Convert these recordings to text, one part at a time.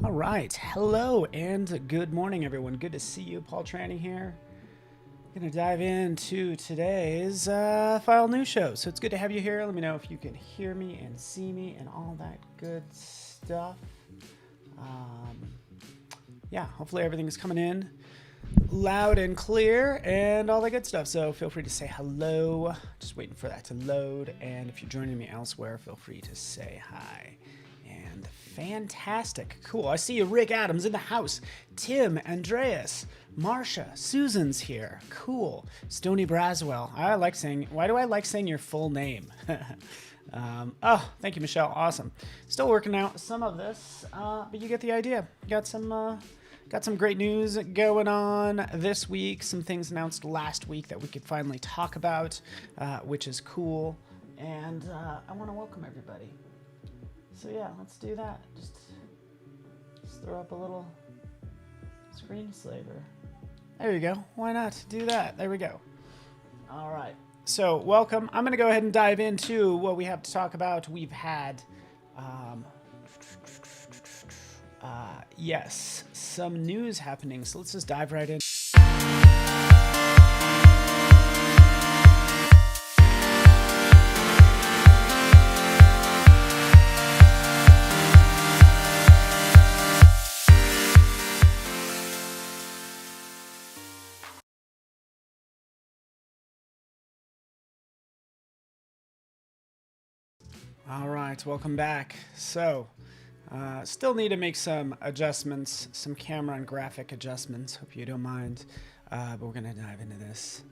All right, hello and good morning, everyone. Good to see you. Paul Trani here. Going to dive into today's file news show. So it's good to have you here. Let me know if you can hear me and see me and all that good stuff. Yeah, hopefully everything is coming in loud and clear and all that good stuff. So feel free to say hello. Just waiting for that to load. And if you're joining me elsewhere, feel free to say hi. And fantastic. Cool. I see you, Rick Adams, in the house. Tim, Andreas, Marsha, Susan's here. Cool. Stony Braswell. I like saying, why do I like saying your full name? Oh, thank you, Michelle. Awesome. Still working out some of this, but you get the idea. Got some great news going on this week. Some things announced last week that we could finally talk about, which is cool. And I want to welcome everybody. So yeah, let's do that. Just throw up a little screensaver. There you go. Why not do that? There we go. All right. So welcome. I'm going to go ahead and dive into what we have to talk about. We've had, yes, some news happening. So let's just dive right in. All right, welcome back. So, still need to make some adjustments, some camera and graphic adjustments. Hope you don't mind, but we're gonna dive into this.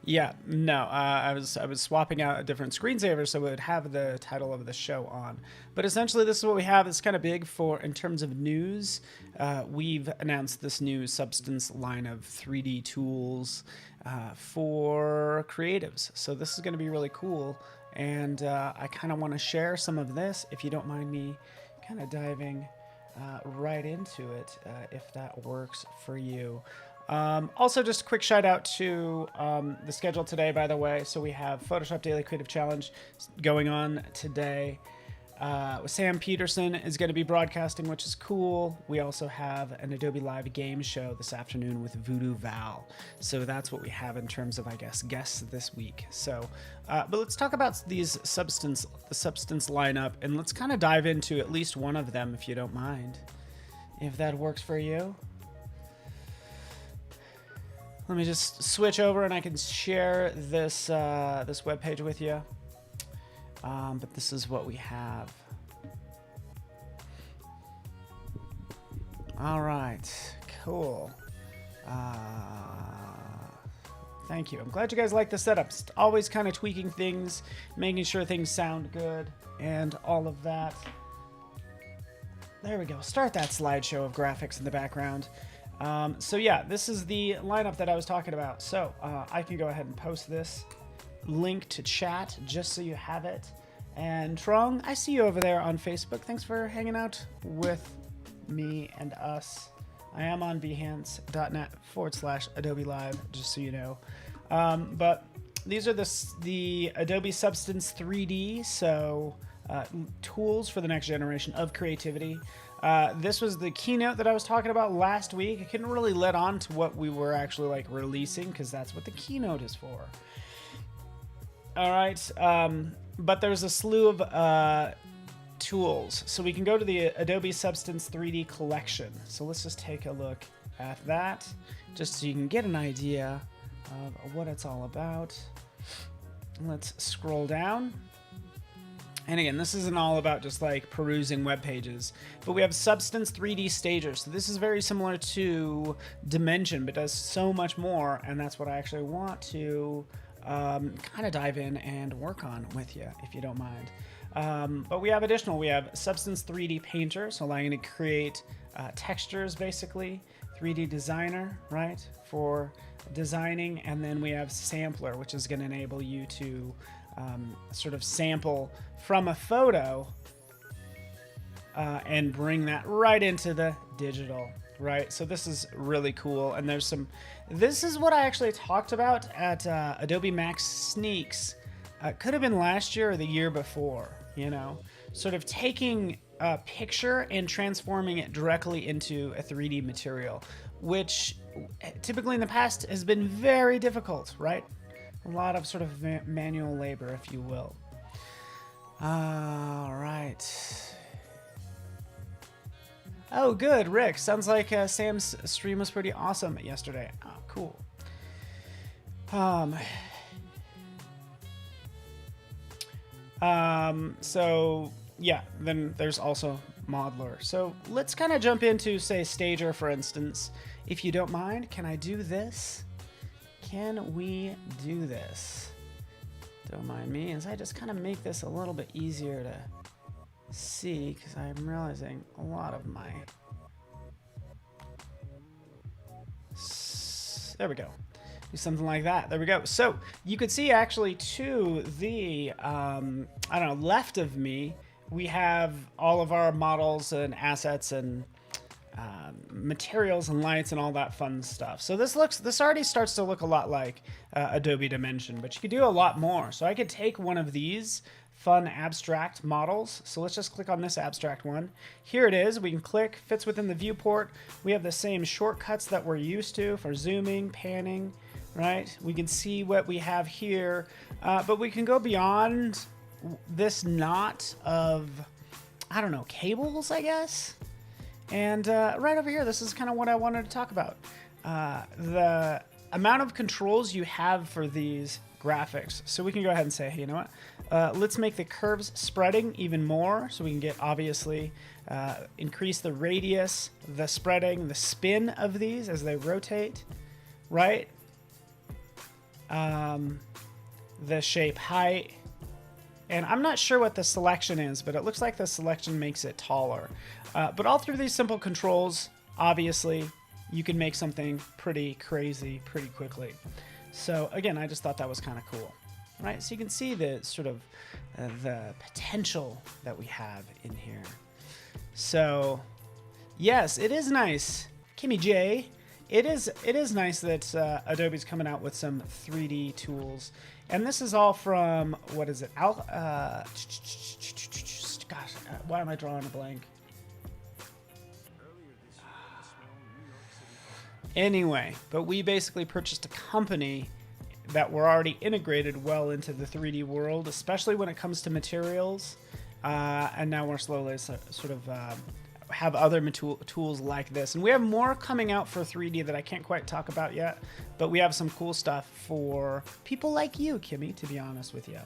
Yeah, no, I was swapping out a different screensaver so it would have the title of the show on. But essentially, this is what we have. It's kind of big for in terms of news. We've announced this new Substance line of 3D tools for creatives. So this is going to be really cool. And I kind of want to share some of this, if you don't mind me kind of diving right into it, if that works for you. Also, just a quick shout out to the schedule today, by the way. So we have Photoshop Daily Creative Challenge going on today. Sam Peterson is going to be broadcasting, which is cool. We also have an Adobe Live game show this afternoon with Voodoo Val. So that's what we have in terms of, I guess, guests this week. So, but let's talk about the Substance lineup, and let's kind of dive into at least one of them, if you don't mind, if that works for you. Let me just switch over and I can share this this webpage with you. But this is what we have. All right, cool. Thank you. I'm glad you guys like the setup. Always kind of tweaking things, making sure things sound good, and all of that. There we go. Start that slideshow of graphics in the background. So yeah, this is the lineup that I was talking about. So I can go ahead and post this link to chat just so you have it. And Trong, I see you over there on Facebook. Thanks for hanging out with me and us. I am on behance.net/Adobe Live, just so you know. But these are the Adobe Substance 3D, so tools for the next generation of creativity. This was the keynote that I was talking about last week. I couldn't really let on to what we were actually like releasing because that's what the keynote is for. All right, but there's a slew of tools. So we can go to the Adobe Substance 3D collection. So let's just take a look at that, just so you can get an idea of what it's all about. Let's scroll down. And again, this isn't all about just like perusing web pages, but we have Substance 3D Stager. So this is very similar to Dimension, but does so much more. And that's what I actually want to kind of dive in and work on with you, if you don't mind. But we have Substance 3D Painter, so allowing you to create textures, basically. 3D Designer, right, for designing. And then we have Sampler, which is going to enable you to sort of sample from a photo and bring that right into the digital, right? So this is really cool. And this is what I actually talked about at Adobe Max Sneaks. Could have been last year or the year before, sort of taking picture and transforming it directly into a 3D material, which typically in the past has been very difficult, right? A lot of sort of manual labor, if you will. All right. Oh, good, Rick. Sounds like Sam's stream was pretty awesome yesterday. Oh, cool. So yeah, then there's also Modeler. So let's kind of jump into, say, Stager, for instance. If you don't mind, can I do this? Can we do this? Don't mind me, as I just kind of make this a little bit easier to see, because I'm realizing a lot of my... There we go. Do something like that. There we go. So you could see actually to the, I don't know, left of me, we have all of our models and assets and materials and lights and all that fun stuff. So this already starts to look a lot like Adobe Dimension, but you could do a lot more. So I could take one of these fun abstract models. So let's just click on this abstract one. Here it is. We can click, fits within the viewport. We have the same shortcuts that we're used to for zooming, panning, right? We can see what we have here, but we can go beyond this knot of, I don't know, cables, I guess. And right over here, this is kind of what I wanted to talk about. The amount of controls you have for these graphics. So we can go ahead and say, hey, you know what? Let's make the curves spreading even more, so we can get, obviously, increase the radius, the spreading, the spin of these as they rotate, right? The shape height. And I'm not sure what the selection is, but it looks like the selection makes it taller. But all through these simple controls, obviously, you can make something pretty crazy pretty quickly. So again, I just thought that was kind of cool, right? So you can see the sort of the potential that we have in here. So yes, it is nice, Kimmy J. It is nice that Adobe's coming out with some 3D tools, and this is all from, what is it? Gosh, why am I drawing a blank? Anyway, but we basically purchased a company that were already integrated well into the 3D world, especially when it comes to materials, and now we're slowly sort of have other tools like this. And we have more coming out for 3D that I can't quite talk about yet, but we have some cool stuff for people like you, Kimmy, to be honest with you.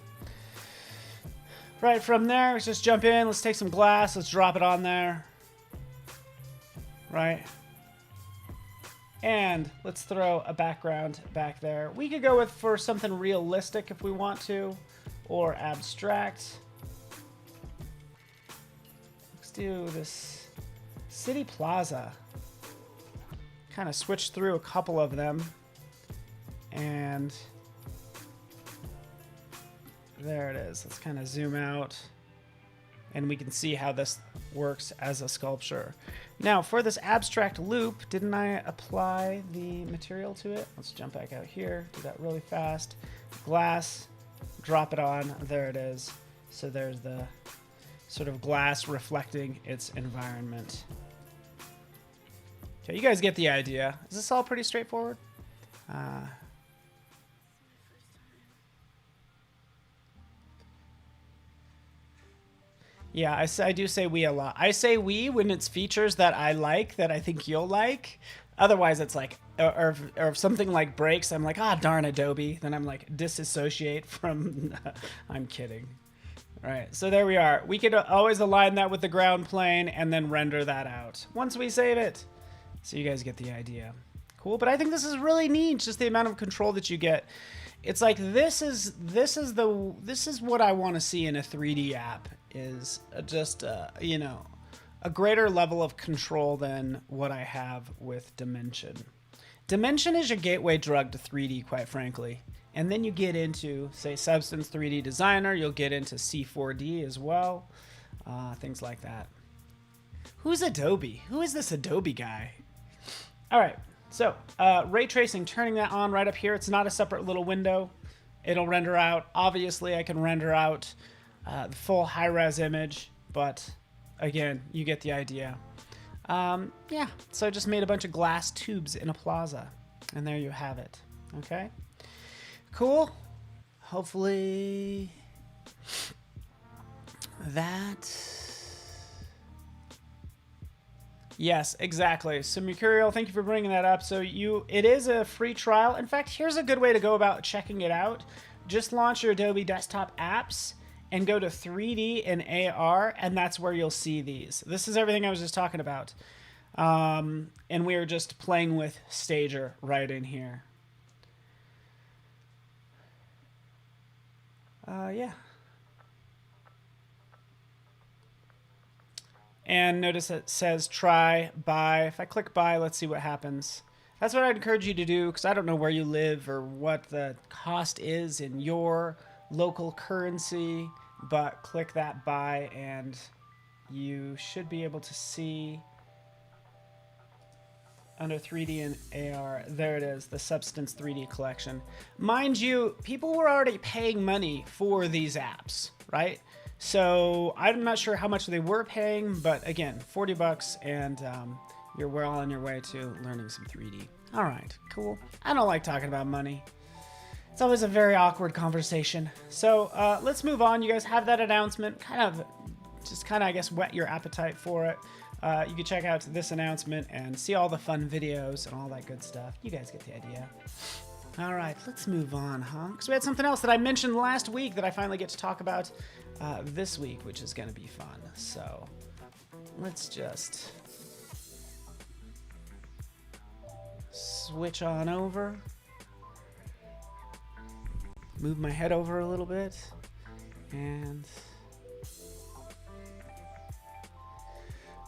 Right, from there, let's just jump in. Let's take some glass. Let's drop it on there. Right. And let's throw a background back there. We could go with for something realistic if we want to, or abstract. Let's do this City Plaza. Kind of switch through a couple of them. And there it is. Let's kind of zoom out. And we can see how this works as a sculpture. Now, for this abstract loop, didn't I apply the material to it? Let's jump back out here, do that really fast. Glass, drop it on, there it is. So there's the sort of glass reflecting its environment. Okay, you guys get the idea. Is this all pretty straightforward? Yeah, I do say we a lot. I say we when it's features that I like, that I think you'll like. Otherwise, it's like, or if something like breaks, I'm like, ah, darn Adobe. Then I'm like, disassociate from, I'm kidding. All right, so there we are. We could always align that with the ground plane and then render that out once we save it. So you guys get the idea. Cool, but I think this is really neat, just the amount of control that you get. It's like, this is what I want to see in a 3D app, is just, you know, a greater level of control than what I have with Dimension. Dimension is your gateway drug to 3D, quite frankly. And then you get into, say, Substance 3D Designer. You'll get into C4D as well. Things like that. Who's Adobe? Who is this Adobe guy? All right. So ray tracing, turning that on right up here. It's not a separate little window. It'll render out. Obviously, I can render out the full high-res image, but again, you get the idea. Yeah, so I just made a bunch of glass tubes in a plaza, and there you have it. Okay, cool. Hopefully that. Yes, exactly. So Mercurial, thank you for bringing that up. So it is a free trial. In fact, here's a good way to go about checking it out. Just launch your Adobe desktop apps and go to 3D and AR, and that's where you'll see these. This is everything I was just talking about. And we are just playing with Stager right in here. Yeah. And notice it says try, buy. If I click buy, let's see what happens. That's what I'd encourage you to do, because I don't know where you live or what the cost is in your local currency, but click that buy and you should be able to see under 3D and AR. There it is, the Substance 3D collection. Mind you, people were already paying money for these apps, right? So I'm not sure how much they were paying, but again, 40 bucks and you're well on your way to learning some 3D. All right, cool. I don't like talking about money. It's always a very awkward conversation. So let's move on. You guys have that announcement. Just kind of, I guess, whet your appetite for it. You can check out this announcement and see all the fun videos and all that good stuff. You guys get the idea. All right, let's move on, huh? Because we had something else that I mentioned last week that I finally get to talk about this week, which is going to be fun. So let's just switch on over. Move my head over a little bit. And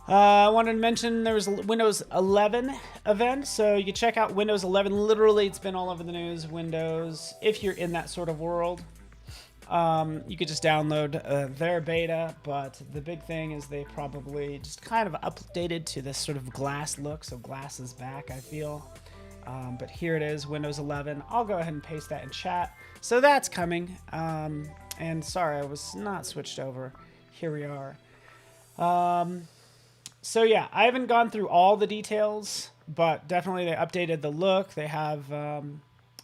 I wanted to mention there was a Windows 11 event, so you can check out Windows 11. Literally, it's been all over the news. Windows, if you're in that sort of world, you could just download their beta, but the big thing is they probably just kind of updated to this sort of glass look, so glass is back, I feel. But here it is, Windows 11. I'll go ahead and paste that in chat. So that's coming. And sorry, I was not switched over. Here we are. So yeah, I haven't gone through all the details, but definitely they updated the look. They have,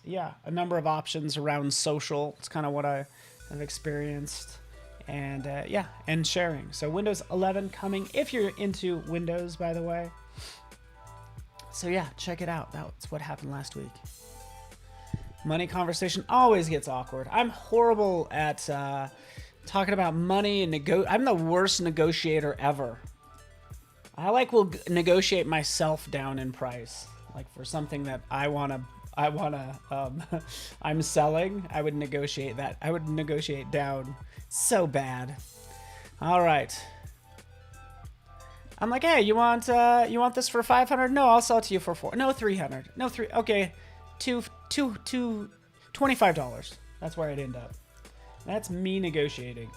yeah, a number of options around social. It's kind of what I have experienced. And yeah, and sharing. So Windows 11 coming, if you're into Windows, by the way. So yeah, check it out. That's what happened last week. Money conversation always gets awkward. I'm horrible at talking about money and I'm the worst negotiator ever. I will negotiate myself down in price, like for something that I'm selling. I would negotiate that. I would negotiate down so bad. All right. I'm like, hey, you want this for $500? No, I'll sell it to you for $400. No, $300. No, okay, $25. That's where I'd end up. That's me negotiating.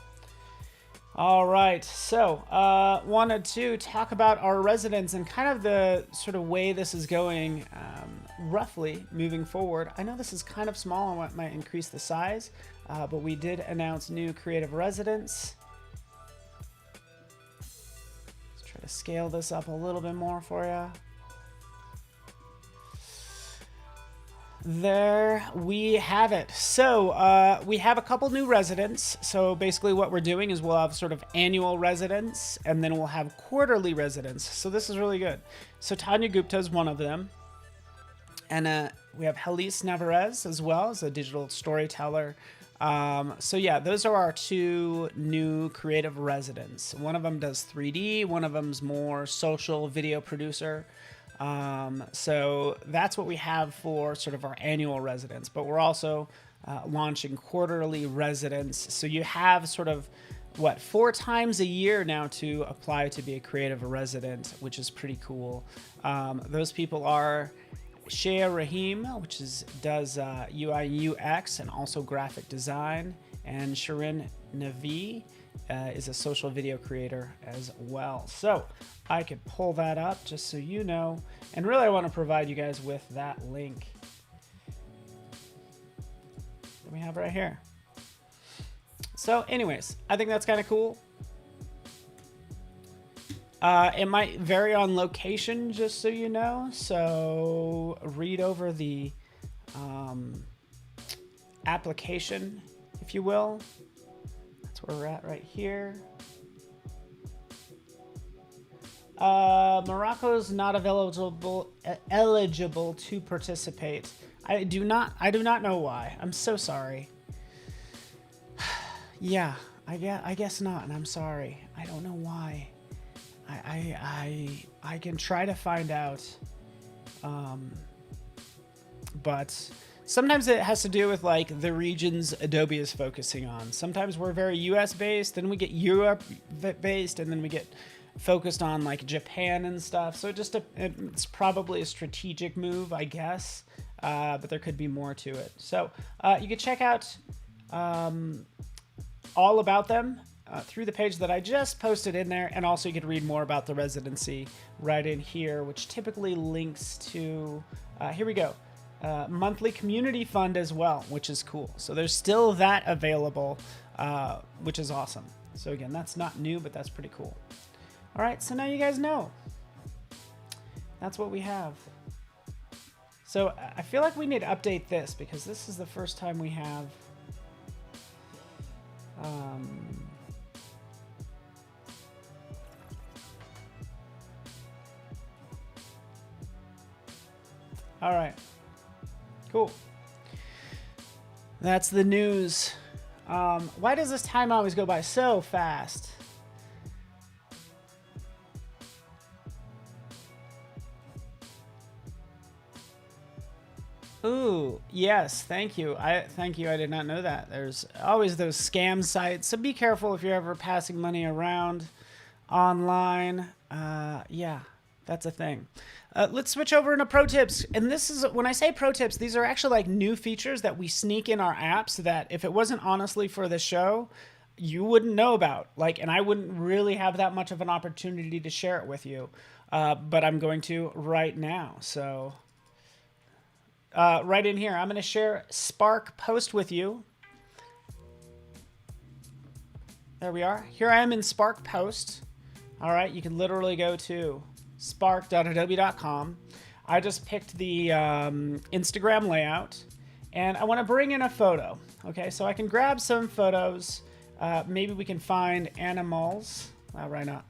All right, so wanted to talk about our residents and kind of the sort of way this is going, roughly moving forward. I know this is kind of small. I might increase the size, but we did announce new creative residents. To scale this up a little bit more for you. There we have it. So we have a couple new residents. So basically what we're doing is we'll have sort of annual residents and then we'll have quarterly residents. So this is really good. So Tanya Gupta is one of them. And we have Helise Navarez as well as a digital storyteller. So yeah, those are our two new creative residents. One of them does 3D, one of them's more social video producer. So that's what we have for sort of our annual residents, but we're also launching quarterly residents. So you have sort of 4 times a year now to apply to be a creative resident, which is pretty cool. Those people are Shea Rahim, which does UI UX and also graphic design, and Shirin Navi is a social video creator as well. So I could pull that up just so you know, and really I want to provide you guys with that link that we have right here. So anyways, I think that's kind of cool. It might vary on location, just so you know. So read over the application, if you will. That's where we're at right here. Morocco's not eligible to participate. I do not know why. I'm so sorry. Yeah, I guess not, and I'm sorry. I don't know why. I can try to find out. But sometimes it has to do with like the regions Adobe is focusing on. Sometimes we're very US based, then we get Europe based, and then we get focused on like Japan and stuff. So it's probably a strategic move, I guess. But there could be more to it. So you can check out all about them through the page that I just posted in there. And also you can read more about the residency right in here, which typically links to, here we go, monthly community fund as well, which is cool. So there's still that available, which is awesome. So again, that's not new, but that's pretty cool. All right, so now you guys know. That's what we have. So I feel like we need to update this because this is the first time we have all right, cool. That's the news. Why does this time always go by so fast? Ooh, yes, thank you. Thank you. I did not know that. There's always those scam sites, so be careful if you're ever passing money around online. Yeah, that's a thing. Let's switch over into pro tips. And this is, when I say pro tips, these are actually like new features that we sneak in our apps that if it wasn't honestly for the show, you wouldn't know about. Like, and I wouldn't really have that much of an opportunity to share it with you. But I'm going to right now. So right in here, I'm going to share Spark Post with you. There we are. Here I am in Spark Post. All right, you can literally go to spark.adobe.com. I just picked the Instagram layout, and I want to bring in a photo. Okay, so I can grab some photos. Maybe we can find animals. Why not?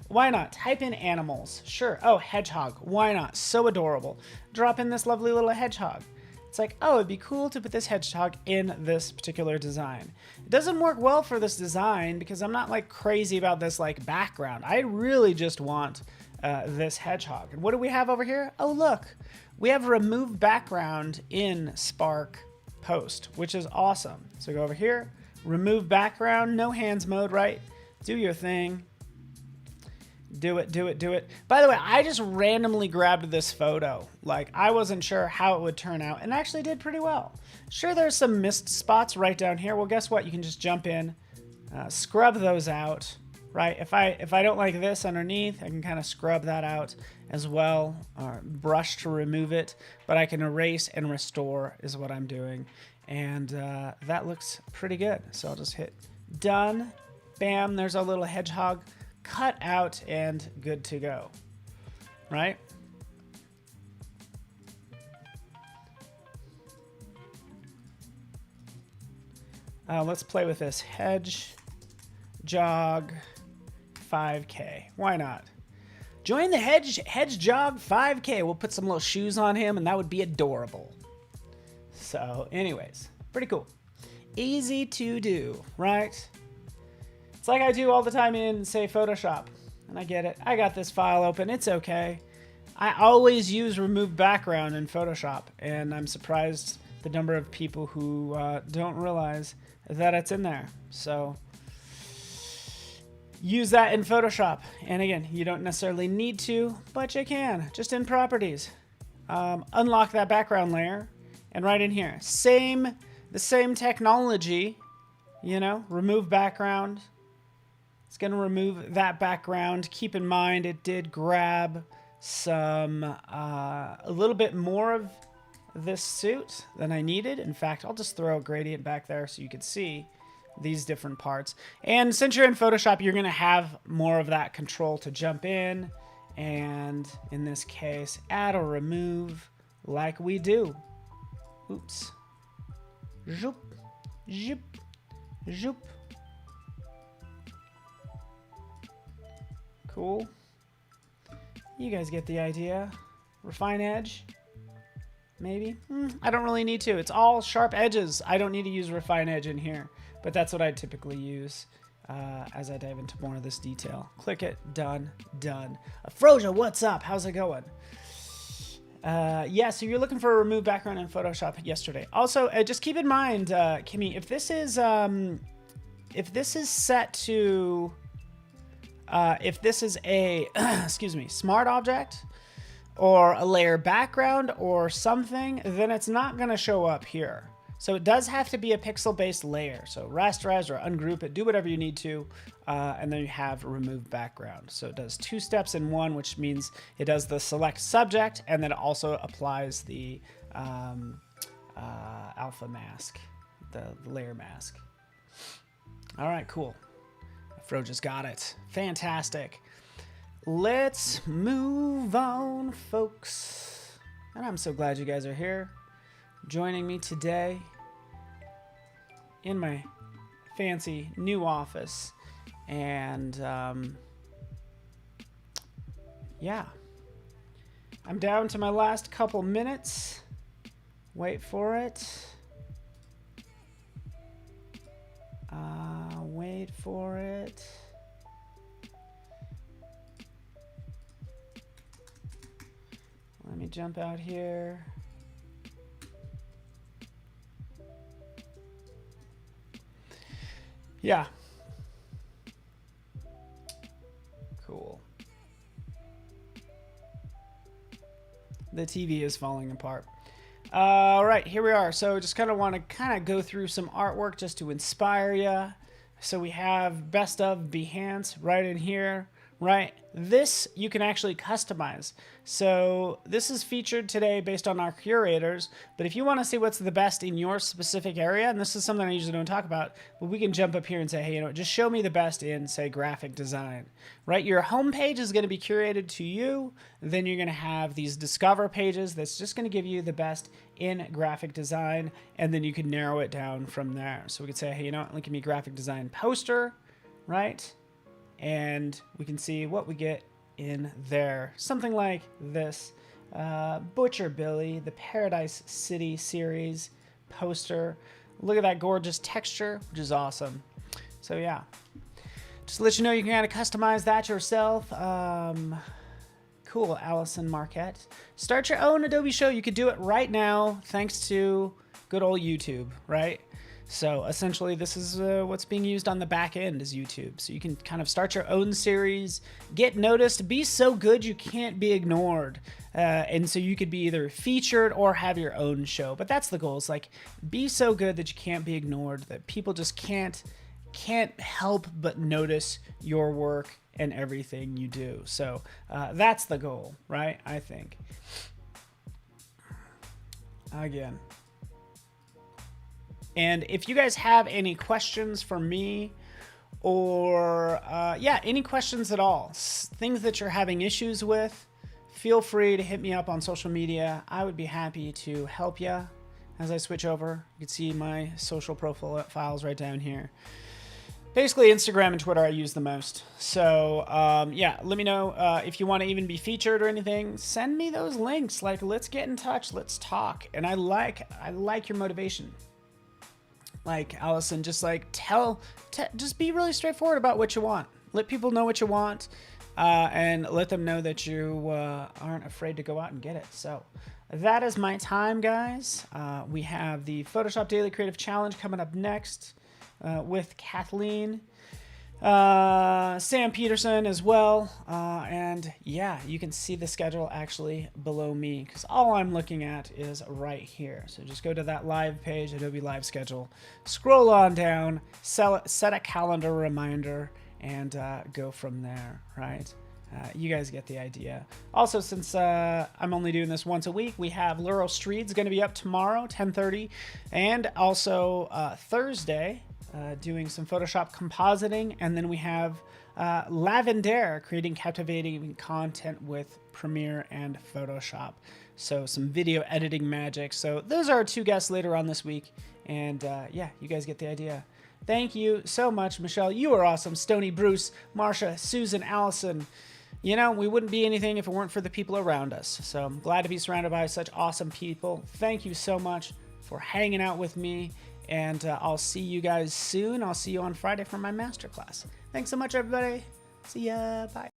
Why not? Type in animals. Sure. Oh, hedgehog. Why not? So adorable. Drop in this lovely little hedgehog. It's like, oh, it'd be cool to put this hedgehog in this particular design. It doesn't work well for this design because I'm not like crazy about this like background. I really just want this hedgehog. And what do we have over here? Oh, look. We have remove background in Spark Post, which is awesome. So go over here, remove background, no hands mode, right? Do your thing. Do it, do it, do it. By the way, I just randomly grabbed this photo. Like, I wasn't sure how it would turn out, and actually did pretty well. Sure, there's some missed spots right down here. Well, guess what? You can just jump in, scrub those out, right? If I don't like this underneath, I can kind of scrub that out as well, or brush to remove it. But I can erase and restore is what I'm doing. And that looks pretty good. So I'll just hit done. Bam, there's our little hedgehog cut out and good to go, right? Let's play with this hedge jog 5K. Why not? Join the hedge jog 5K. We'll put some little shoes on him, and that would be adorable. So, anyways, pretty cool. Easy to do, right? It's like I do all the time in, say, Photoshop. And I get it. I got this file open. It's okay. I always use remove background in Photoshop. And I'm surprised the number of people who don't realize that it's in there. So use that in Photoshop. And again, you don't necessarily need to, but you can. Just in properties. Unlock that background layer. And right in here. The same technology. You know, remove background. It's going to remove that background. Keep in mind, it did grab some, a little bit more of this suit than I needed. In fact, I'll just throw a gradient back there so you can see. these different parts. And since you're in Photoshop, you're going to have more of that control to jump in and, in this case, add or remove like we do. Oops. Zoop, zoop, zoop. Cool. You guys get the idea. Refine edge. Maybe. I don't really need to. It's all sharp edges. I don't need to use refine edge in here, but that's what I typically use as I dive into more of this detail. Click it. Done. Done. Afroja, what's up? How's it going? Yeah, so you're looking for a remove background in Photoshop yesterday. Also, just keep in mind, Kimmy, if this is set to, if this is a, excuse me, smart object, or a layer background or something, then it's not going to show up here. So it does have to be a pixel-based layer. So rasterize or ungroup it, do whatever you need to, and then you have remove background. So it does 2 steps in one, which means it does the select subject, and then it also applies the alpha mask, the layer mask. All right, cool. Fro just got it. Fantastic. Let's move on, folks. And I'm so glad you guys are here, joining me today in my fancy new office. And yeah, I'm down to my last couple minutes. Wait for it. Wait for it. Let me jump out here. Yeah. Cool. The TV is falling apart. All right, here we are. So just kind of want to go through some artwork just to inspire you. So we have best of Behance right in here, right? This you can actually customize. So this is featured today based on our curators, but if you want to see what's the best in your specific area, and this is something I usually don't talk about, but we can jump up here and say, hey, you know, just show me the best in, say, graphic design, right? Your home page is going to be curated to you. Then you're going to have these discover pages that's just going to give you the best in graphic design, and then you can narrow it down from there. So we could say, hey, you know what, give me graphic design poster, right? And we can see what we get in there. Something like this. Butcher Billy, the Paradise City series poster. Look at that gorgeous texture, which is awesome. So yeah, just to let you know, you can kind of customize that yourself. Cool, Allison Marquette. Start your own Adobe show. You could do it right now thanks to good old YouTube, right? So essentially, this is what's being used on the back end is YouTube. So you can kind of start your own series, get noticed, be so good you can't be ignored. And so you could be either featured or have your own show. But that's the goal. It's like, be so good that you can't be ignored, that people just can't help but notice your work and everything you do. So that's the goal, right? I think. Again. And if you guys have any questions for me or, yeah, any questions at all, things that you're having issues with, feel free to hit me up on social media. I would be happy to help you. As I switch over, you can see my social profiles right down here. Basically, Instagram and Twitter I use the most. So, yeah, let me know if you want to even be featured or anything. Send me those links. Like, let's get in touch. Let's talk. And I like your motivation. Like Allison, just like just be really straightforward about what you want. Let people know what you want, and let them know that you aren't afraid to go out and get it. So that is my time, guys. We have the Photoshop Daily Creative Challenge coming up next with Kathleen. Sam Peterson as well. And yeah, you can see the schedule actually below me because all I'm looking at is right here. So just go to that live page, Adobe Live Schedule, scroll on down, set a calendar reminder, and go from there, right? You guys get the idea. Also, since I'm only doing this once a week, we have Laurel Street's going to be up tomorrow, 10:30, and also Thursday. doing some Photoshop compositing, and then we have Lavender creating captivating content with Premiere and Photoshop. So some video editing magic. So those are our 2 guests later on this week. And yeah, you guys get the idea. Thank you so much, Michelle. You are awesome. Stony, Bruce, Marsha, Susan, Allison. You know, we wouldn't be anything if it weren't for the people around us. So I'm glad to be surrounded by such awesome people. Thank you so much for hanging out with me. And I'll see you guys soon. I'll see you on Friday for my masterclass. Thanks so much, everybody. See ya. Bye.